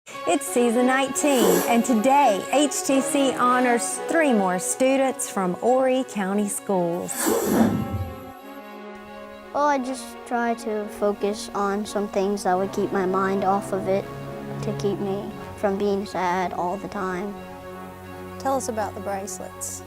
It's season 19, and today HTC honors 3 more students from Horry County Schools. Well, I just try to focus on some things that would keep my mind off of it, to keep me from being sad all the time. Tell us about the bracelets.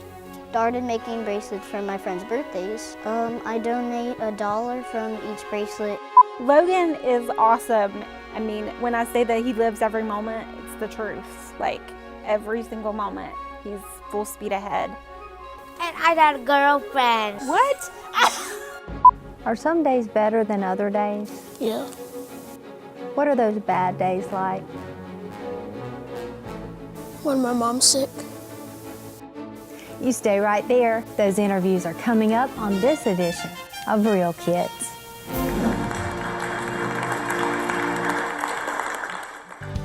Started making bracelets for my friends' birthdays. I donate $1 from each bracelet. Logan is awesome. I mean, when I say that he lives every moment, it's the truth. Like, every single moment, he's full speed ahead. And I got a girlfriend. What? Are some days better than other days? Yeah. What are those bad days like? When my mom's sick. You stay right there. Those interviews are coming up on this edition of Real Kids.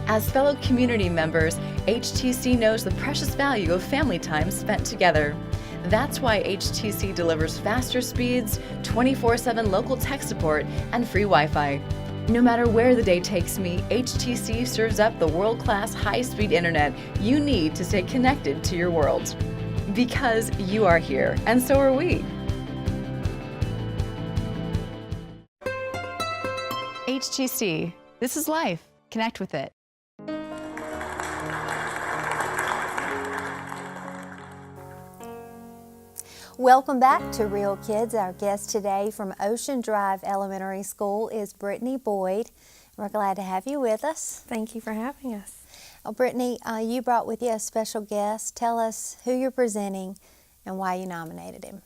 As fellow community members, HTC knows the precious value of family time spent together. That's why HTC delivers faster speeds, 24/7 local tech support, and free Wi-Fi. No matter where the day takes me, HTC serves up the world-class high-speed internet you need to stay connected to your world. Because you are here, and so are we. HTC, this is life. Connect with it. Welcome back to Real Kids. Our guest today from Ocean Drive Elementary School is Brittany Boyd. We're glad to have you with us. Thank you for having us. Well, Brittany, you brought with you a special guest. Tell us who you're presenting and why you nominated him.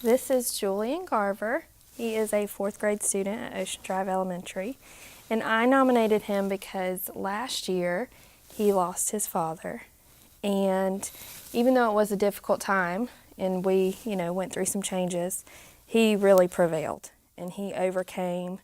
This is Julian Garver. He is a 4th grade student at Ocean Drive Elementary. And I nominated him because last year he lost his father. And even though it was a difficult time and we, went through some changes, he really prevailed. And he overcame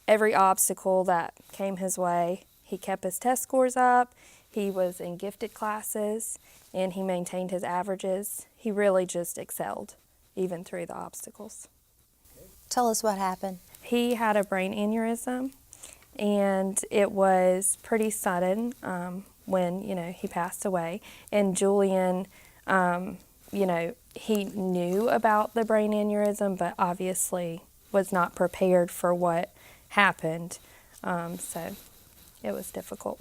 every obstacle that came his way. He kept his test scores up. He was in gifted classes, and he maintained his averages. He really just excelled, even through the obstacles. Tell us what happened. He had a brain aneurysm, and it was pretty sudden when, he passed away. And Julian, he knew about the brain aneurysm, but obviously was not prepared for what happened. So it was difficult.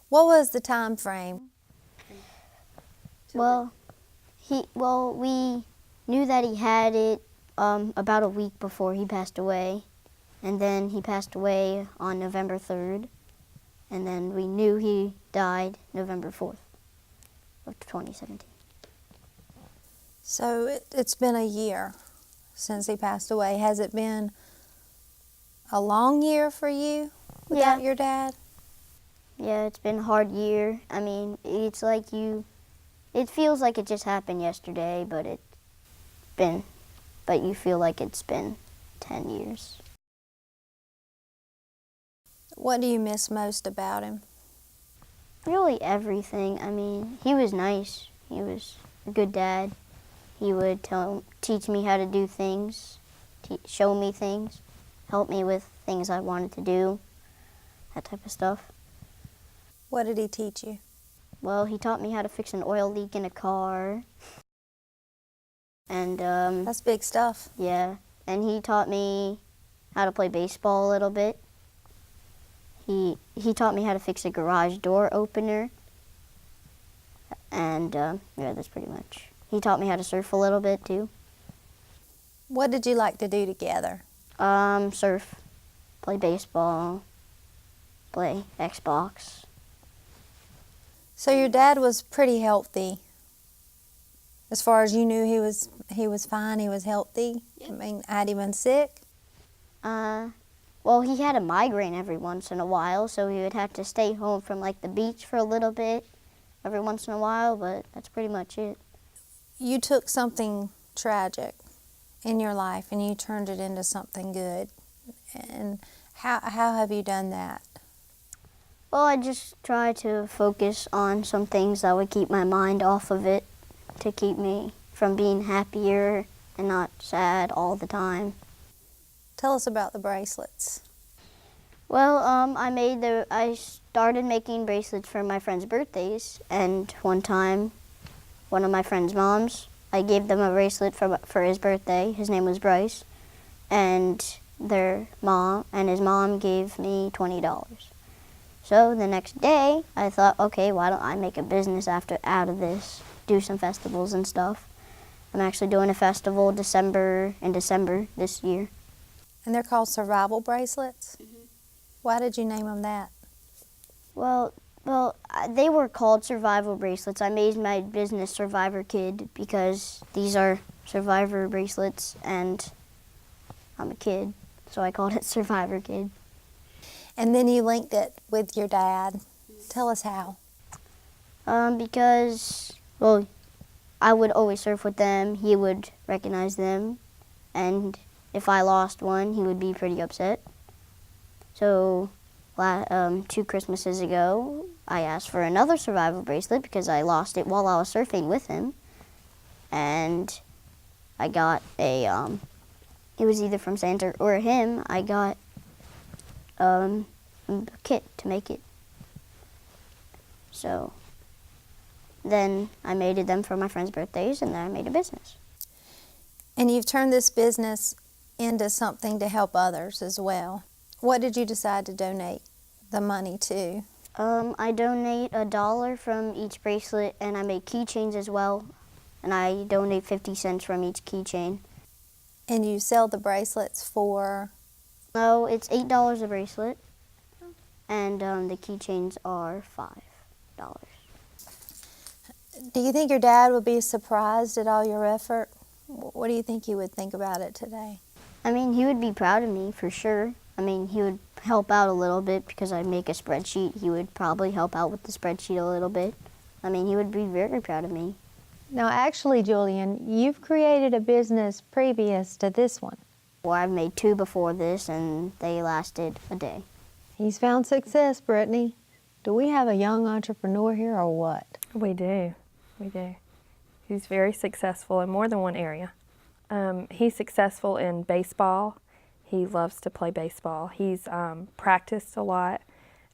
What was the time frame? Well, we knew that he had it about a week before he passed away. And then he passed away on November 3rd. And then we knew he died November 4th of 2017. So it's been a year since he passed away. Has it been a long year for you without your dad? Yeah, it's been a hard year. I mean, it feels like it just happened yesterday, but you feel like it's been 10 years. What do you miss most about him? Really everything. I mean, he was nice. He was a good dad. He would teach me how to do things, show me things, help me with things I wanted to do, that type of stuff. What did he teach you? Well, he taught me how to fix an oil leak in a car. And that's big stuff. Yeah, and he taught me how to play baseball a little bit. He taught me how to fix a garage door opener. And yeah, that's pretty much. He taught me how to surf a little bit too. What did you like to do together? Surf, play baseball, play Xbox. So your dad was pretty healthy. As far as you knew, he was fine. He was healthy. Yep. I mean, had he been sick? Well, he had a migraine every once in a while, so he would have to stay home from the beach for a little bit every once in a while, but that's pretty much it. You took something tragic in your life and you turned it into something good. And how have you done that? Well, I just try to focus on some things that would keep my mind off of it, to keep me from being happier and not sad all the time. Tell us about the bracelets. Well, I started making bracelets for my friends' birthdays, and one time, one of my friends' moms, I gave them a bracelet for his birthday. His name was Bryce, and his mom gave me $20. So the next day, I thought, okay, why don't I make a business out of this? Do some festivals and stuff. I'm actually doing a festival in December this year. And they're called survival bracelets? Why did you name them that? Well, they were called survival bracelets. I made my business Survivor Kid because these are survivor bracelets, and I'm a kid, so I called it Survivor Kid. And then you linked it with your dad. Tell us how. Because, well, I would always surf with them. He would recognize them, and if I lost one, he would be pretty upset. So 2 Christmases ago, I asked for another survival bracelet because I lost it while I was surfing with him. And I got it was either from Santa or him, I got a kit to make it. So then I made them for my friends' birthdays, and then I made a business. And you've turned this business into something to help others as well. What did you decide to donate the money to? I donate $1 from each bracelet, and I make keychains as well. And I donate 50 cents from each keychain. And you sell the bracelets for? No, it's $8 a bracelet, and the keychains are $5. Do you think your dad would be surprised at all your effort? What do you think he would think about it today? I mean, he would be proud of me for sure. I mean, he would help out a little bit because I make a spreadsheet. He would probably help out with the spreadsheet a little bit. I mean, he would be very proud of me. Now, actually, Julian, you've created a business previous to this one. Well, I've made 2 before this, and they lasted a day. He's found success, Brittany. Do we have a young entrepreneur here or what? We do. We do. He's very successful in more than one area. He's successful in baseball. He loves to play baseball. He's practiced a lot.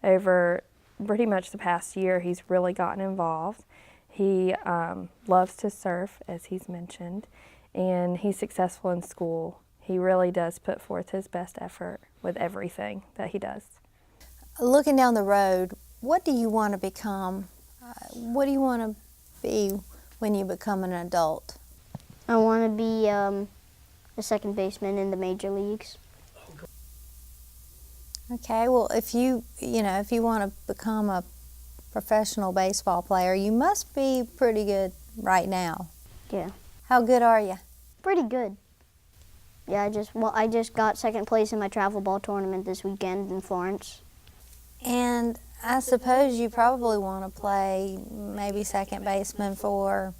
Over pretty much the past year, he's really gotten involved. He loves to surf, as he's mentioned, and he's successful in school. He really does put forth his best effort with everything that he does. Looking down the road, what do you want to become? What do you want to be when you become an adult? I want to be a second baseman in the major leagues. Okay, well, if you want to become a professional baseball player, you must be pretty good right now. Yeah. How good are you? Pretty good. Yeah, I just got second place in my travel ball tournament this weekend in Florence. And I suppose you probably want to play maybe second baseman for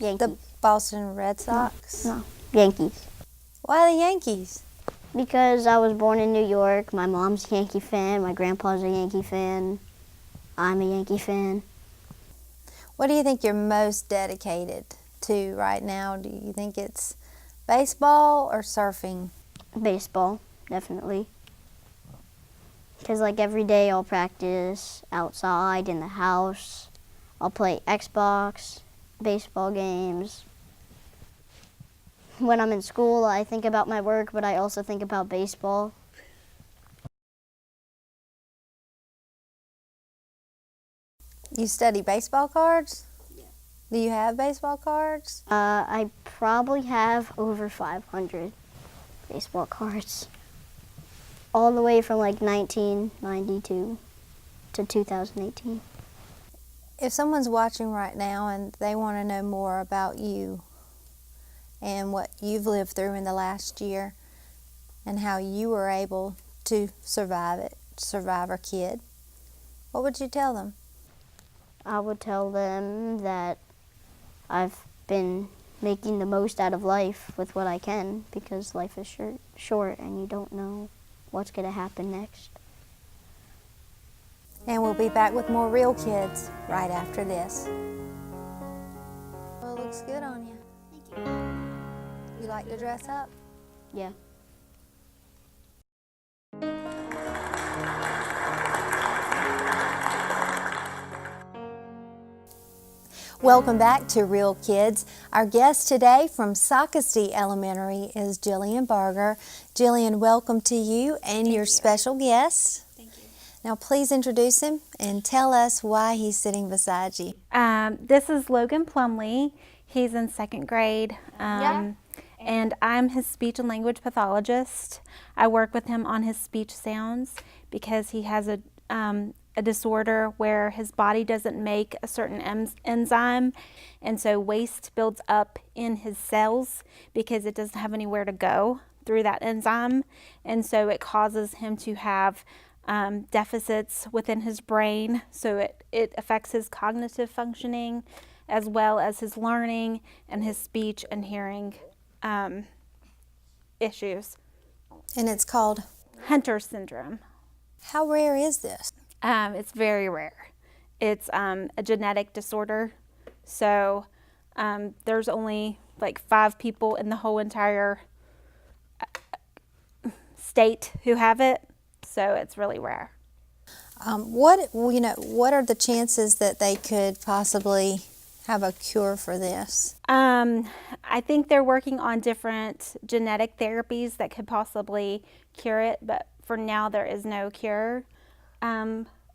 the Boston Red Sox? No, Yankees. Why the Yankees? Because I was born in New York. My mom's a Yankee fan. My grandpa's a Yankee fan. I'm a Yankee fan. What do you think you're most dedicated to right now? Do you think it's baseball or surfing? Baseball, definitely. Because like every day I'll practice outside in the house. I'll play Xbox, baseball games. When I'm in school, I think about my work, but I also think about baseball. You study baseball cards? Yeah. Do you have baseball cards? I probably have over 500 baseball cards. All the way from like 1992 to 2018. If someone's watching right now and they want to know more about you and what you've lived through in the last year and how you were able to survive it, Survivor Kid, what would you tell them? I would tell them that I've been making the most out of life with what I can because life is short and you don't know what's going to happen next. And we'll be back with more Real Kids right after this. Well, it looks good on you. Thank you. You like to dress up? Yeah. Welcome back to Real Kids. Our guest today from Socastee Elementary is Julian Barger. Julian, welcome to you and your special guest. Thank you. Now please introduce him and tell us why he's sitting beside you. This is Logan Plumley. He's in 2nd grade. And I'm his speech and language pathologist. I work with him on his speech sounds because he has a disorder where his body doesn't make a certain enzyme, and so waste builds up in his cells because it doesn't have anywhere to go through that enzyme, and so it causes him to have deficits within his brain, so it affects his cognitive functioning as well as his learning and his speech and hearing issues. And it's called? Hunter syndrome. How rare is this? It's very rare. It's a genetic disorder. So there's only like 5 people in the whole entire state who have it. So it's really rare. What are the chances that they could possibly have a cure for this? I think they're working on different genetic therapies that could possibly cure it, but for now there is no cure.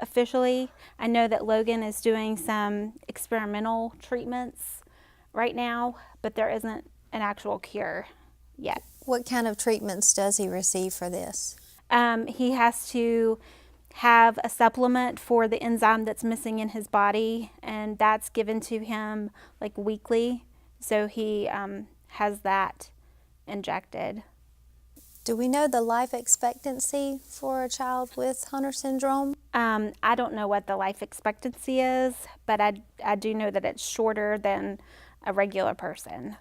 Officially, I know that Logan is doing some experimental treatments right now, but there isn't an actual cure yet. What kind of treatments does he receive for this? He has to have a supplement for the enzyme that's missing in his body, and that's given to him like weekly. So he has that injected. Do we know the life expectancy for a child with Hunter syndrome? I don't know what the life expectancy is, but I do know that it's shorter than a regular person.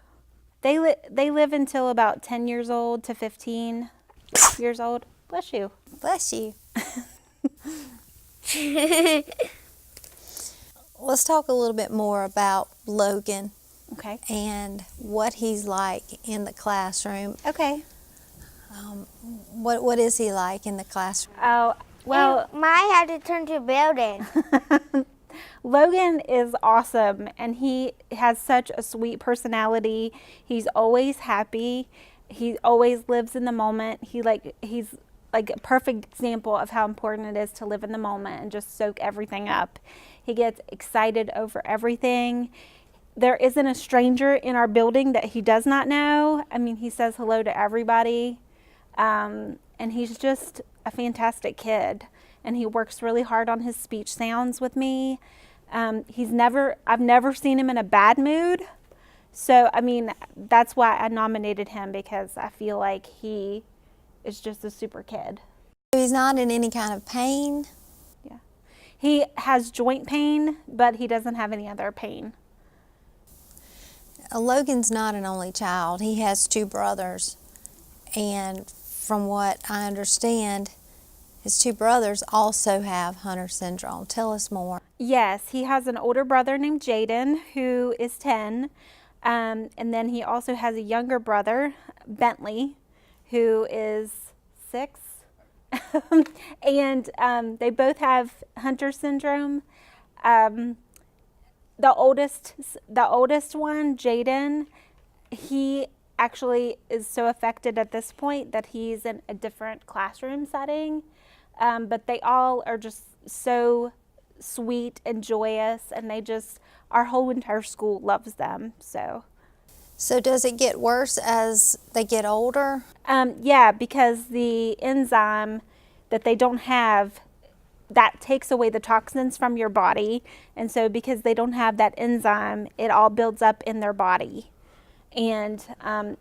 They live until about 10 years old to 15 years old. Bless you. Bless you. Let's talk a little bit more about Logan. Okay. And what he's like in the classroom. Okay. What is he like in the classroom? Oh, well, My had to turn to a building. Logan is awesome, and he has such a sweet personality. He's always happy. He always lives in the moment. He's like a perfect example of how important it is to live in the moment and just soak everything up. He gets excited over everything. There isn't a stranger in our building that he does not know. I mean, he says hello to everybody. And he's just a fantastic kid. And he works really hard on his speech sounds with me. I've never seen him in a bad mood. So, I mean, that's why I nominated him, because I feel like he is just a super kid. He's not in any kind of pain? Yeah. He has joint pain, but he doesn't have any other pain. Logan's not an only child. He has 2 brothers. And from what I understand, his 2 brothers also have Hunter syndrome. Tell us more. Yes, he has an older brother named Jaden, who is 10. And then he also has a younger brother, Bentley, who is 6. And they both have Hunter syndrome. The oldest one, Jaden, he actually is so affected at this point that he's in a different classroom setting. But they all are just so sweet and joyous, and our whole entire school loves them. So does it get worse as they get older? Yeah, because the enzyme that they don't have, that takes away the toxins from your body. And so because they don't have that enzyme, it all builds up in their body. And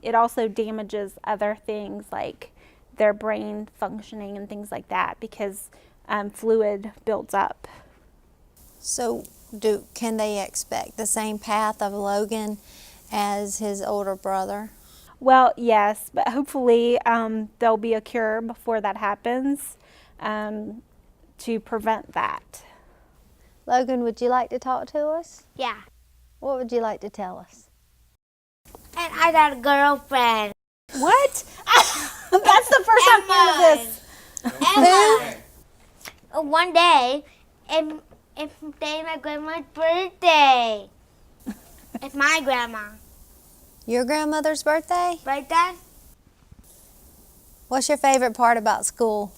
it also damages other things like their brain functioning and things like that, because fluid builds up. So can they expect the same path of Logan as his older brother? Well, yes, but hopefully there'll be a cure before that happens to prevent that. Logan, would you like to talk to us? Yeah. What would you like to tell us? And I got a girlfriend. What? That's the first time I've heard of this. Emma. One day, and today my grandma's birthday. It's my grandma. Your grandmother's birthday? Right, Dad? What's your favorite part about school?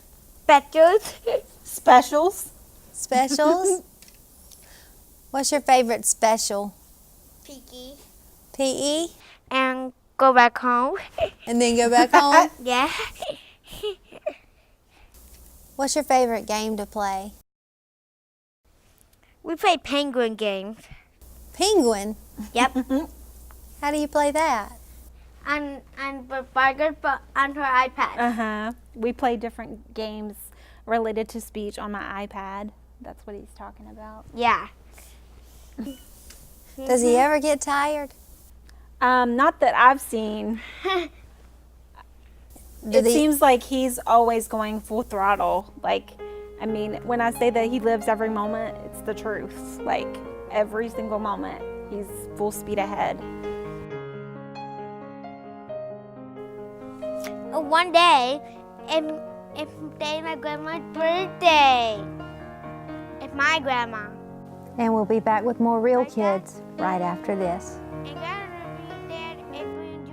Petrus. Specials. Specials? What's your favorite special? Peaky. PE? And go back home. And then go back home? Yeah. What's your favorite game to play? We play penguin games. Penguin? Yep. How do you play that? and Margaret on her iPad. We play different games related to speech on my iPad. That's what he's talking about. Yeah. Does he ever get tired? Not that I've seen. It seems like he's always going full throttle. Like, I mean, when I say that he lives every moment, it's the truth. Like, every single moment, he's full speed ahead. One day, it's my grandma's birthday. It's my grandma. And we'll be back with more Real Kids right after this. And grandma will be there at Julian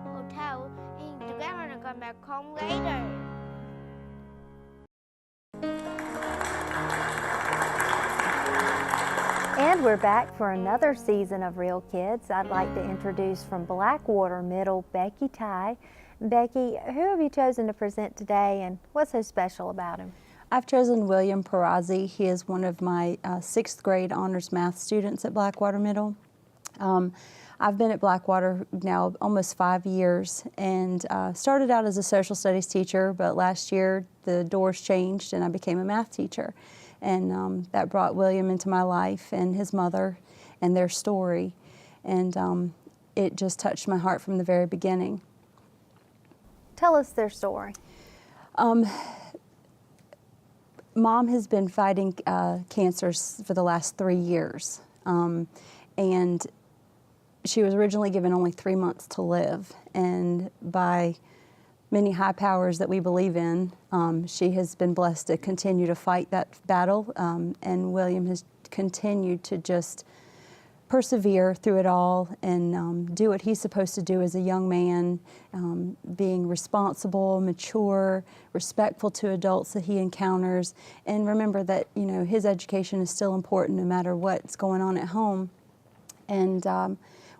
Hotel, and the grandma will come back home later. And we're back for another season of Real Kids. I'd like to introduce from Blackwater Middle, Becky Ty. Becky, who have you chosen to present today, and what's so special about him? I've chosen William Perazzi. He is one of my 6th grade honors math students at Blackwater Middle. I've been at Blackwater now almost 5 years, and started out as a social studies teacher, but last year the doors changed and I became a math teacher. And that brought William into my life and his mother and their story. And it just touched my heart from the very beginning. Tell us their story. Mom has been fighting cancers for the last 3 years. And she was originally given only 3 months to live. And by many high powers that we believe in, she has been blessed to continue to fight that battle. And William has continued to just persevere through it all and do what he's supposed to do as a young man, being responsible, mature, respectful to adults that he encounters, and remember that, you know, his education is still important no matter what's going on at home. And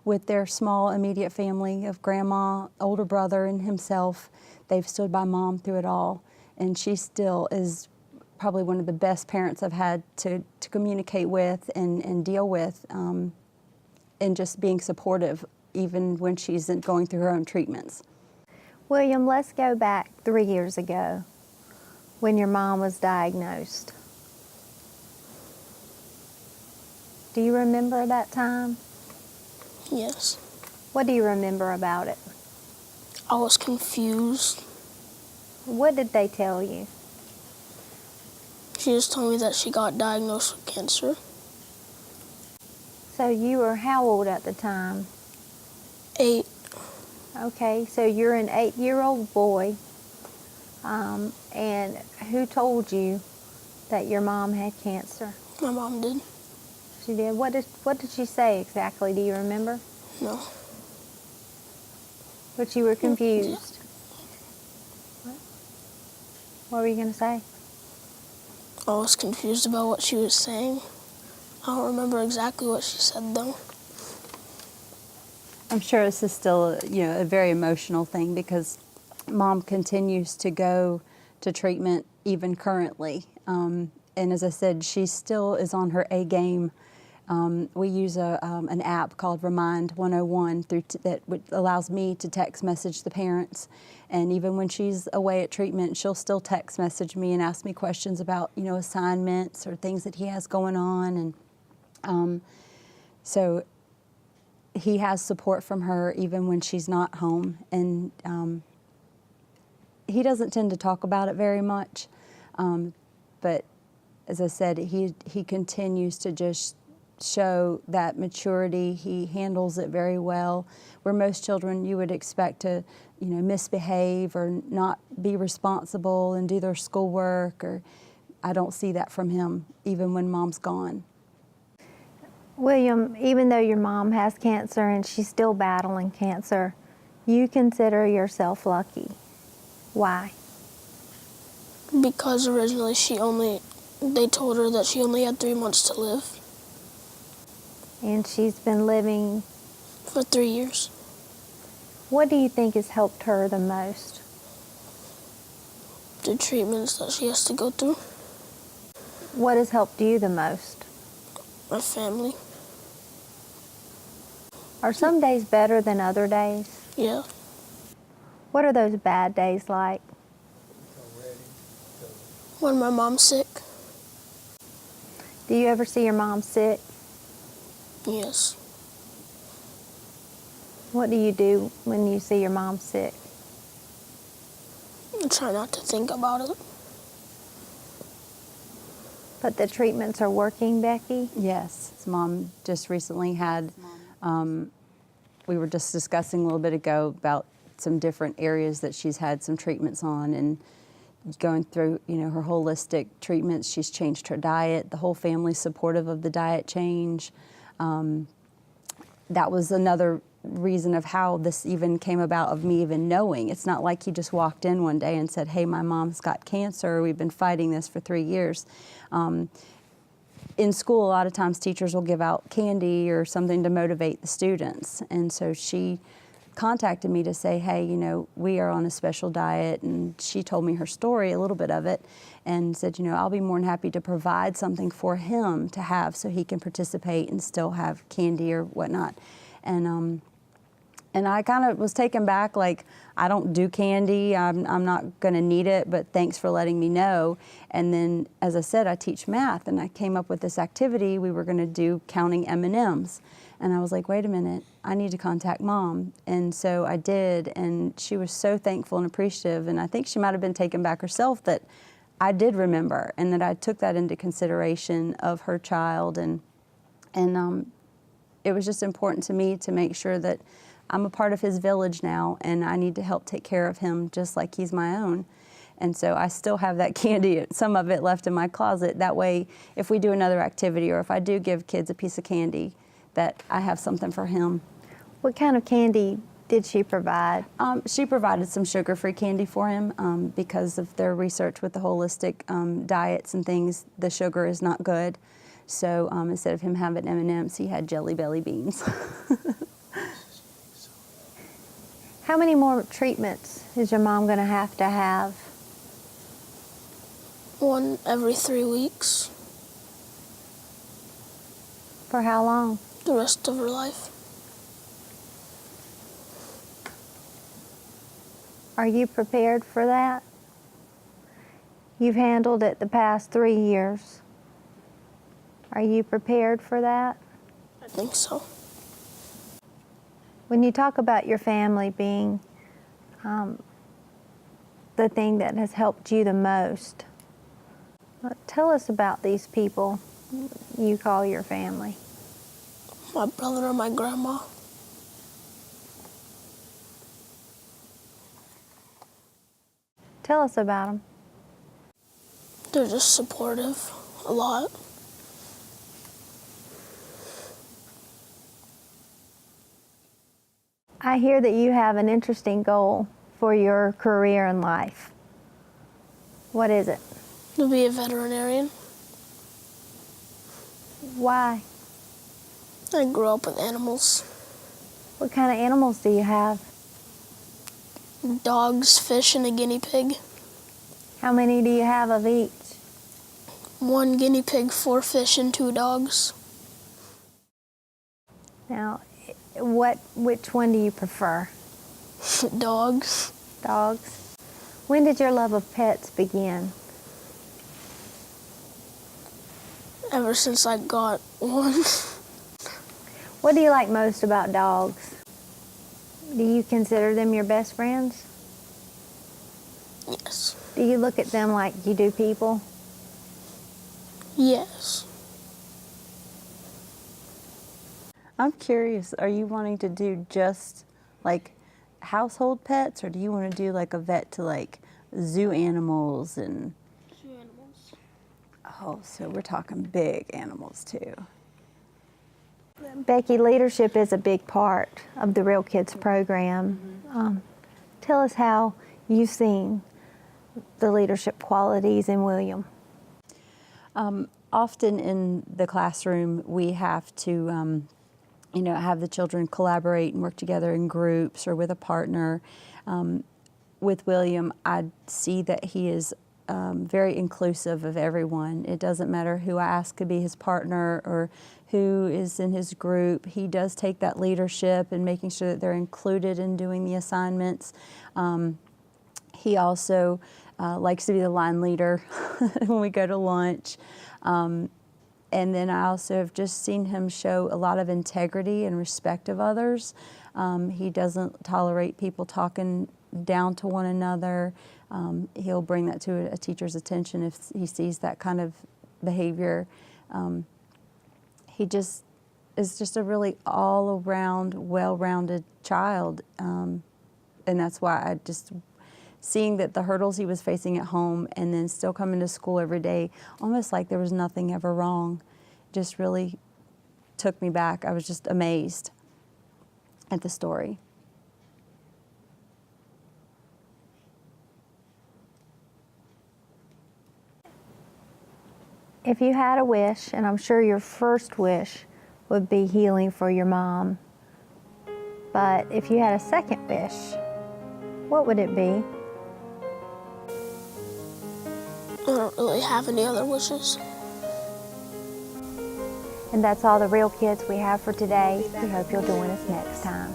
with their small immediate family of grandma, older brother, and himself, they've stood by Mom through it all, and she still is probably one of the best parents I've had to communicate with and deal with, and just being supportive even when she's going through her own treatments. William, let's go back 3 years ago when your mom was diagnosed. Do you remember that time? Yes. What do you remember about it? I was confused. What did they tell you? She just told me that she got diagnosed with cancer. So you were how old at the time? 8. Okay, so you're an 8-year-old boy. And who told you that your mom had cancer? My mom did. She did. What did she say exactly? Do you remember? No. But you were confused. What were you going to say? I was confused about what she was saying. I don't remember exactly what she said, though. I'm sure this is still, you know, a very emotional thing because Mom continues to go to treatment even currently. And as I said, she still is on her A game. We use an app called Remind 101 that allows me to text message the parents. And even when she's away at treatment, she'll still text message me and ask me questions about, you know, assignments or things that he has going on. And so he has support from her even when she's not home. And he doesn't tend to talk about it very much. But as I said, he continues to just show that maturity. He handles it very well. Where most children you would expect to, you know, misbehave or not be responsible and do their schoolwork, or I don't see that from him even when Mom's gone. William, even though your mom has cancer and she's still battling cancer, you consider yourself lucky. Why? Because originally they told her that she only had 3 months to live. And she's been living. For 3 years. What do you think has helped her the most? The treatments that she has to go through. What has helped you the most? My family. Are some days better than other days? Yeah. What are those bad days like? When my mom's sick. Do you ever see your mom sick? Yes. What do you do when you see your mom sick? I try not to think about it. But the treatments are working, Becky? Yes, his mom just recently had, we were just discussing a little bit ago about some different areas that she's had some treatments on, and going through, her holistic treatments. She's changed her diet. The whole family's supportive of the diet change. That was another reason of how this even came about, of me even knowing. It's not like he just walked in one day and said, hey, my mom's got cancer. We've been fighting this for 3 years. In school, a lot of times teachers will give out candy or something to motivate the students. And so she contacted me to say, hey, we are on a special diet. And she told me her story, a little bit of it, and said, I'll be more than happy to provide something for him to have so he can participate and still have candy or whatnot. And I kind of was taken back, like, I don't do candy, I'm not going to need it, but thanks for letting me know. And then, as I said, I teach math, and I came up with this activity. We were going to do counting M&Ms. And I was like, wait a minute, I need to contact Mom. And so I did, and she was so thankful and appreciative. And I think she might have been taken back herself that I did remember, and that I took that into consideration of her child. And it was just important to me to make sure that I'm a part of his village now, and I need to help take care of him just like he's my own. And so I still have that candy, some of it left in my closet. That way, if we do another activity, or if I do give kids a piece of candy, that I have something for him. What kind of candy did she provide? She provided some sugar-free candy for him because of their research with the holistic diets and things. The sugar is not good. So instead of him having M&Ms, he had Jelly Belly beans. How many more treatments is your mom going to have? One every 3 weeks. For how long? The rest of her life. Are you prepared for that? You've handled it the past 3 years. Are you prepared for that? I think so. When you talk about your family being the thing that has helped you the most, tell us about these people you call your family. My brother and my grandma. Tell us about them. They're just supportive a lot. I hear that you have an interesting goal for your career in life. What is it? To be a veterinarian. Why? I grew up with animals. What kind of animals do you have? Dogs, fish, and a guinea pig. How many do you have of each? 1 guinea pig, 4 fish, and 2 dogs. Now, which one do you prefer? Dogs. Dogs. When did your love of pets begin? Ever since I got one. What do you like most about dogs? Do you consider them your best friends? Yes. Do you look at them like you do people? Yes. I'm curious, are you wanting to do just like household pets, or do you want to do like a vet to like zoo animals and... Zoo animals. Oh, so we're talking big animals too. Becky, leadership is a big part of the Real Kids program. Tell us how you've seen the leadership qualities in William. Often in the classroom, we have to, have the children collaborate and work together in groups or with a partner. With William, I see that he is very inclusive of everyone. It doesn't matter who I ask to be his partner or who is in his group. He does take that leadership and making sure that they're included in doing the assignments. He also likes to be the line leader when we go to lunch. And then I also have just seen him show a lot of integrity and respect of others. He doesn't tolerate people talking down to one another. He'll bring that to a teacher's attention if he sees that kind of behavior. He just is just a really all-around, well-rounded child. And that's why I just, seeing that the hurdles he was facing at home and then still coming to school every day, almost like there was nothing ever wrong, just really took me back. I was just amazed at the story. If you had a wish, and I'm sure your first wish would be healing for your mom, but if you had a second wish, what would it be? I don't really have any other wishes. And that's all the Real Kids we have for today. We hope you'll join us next time.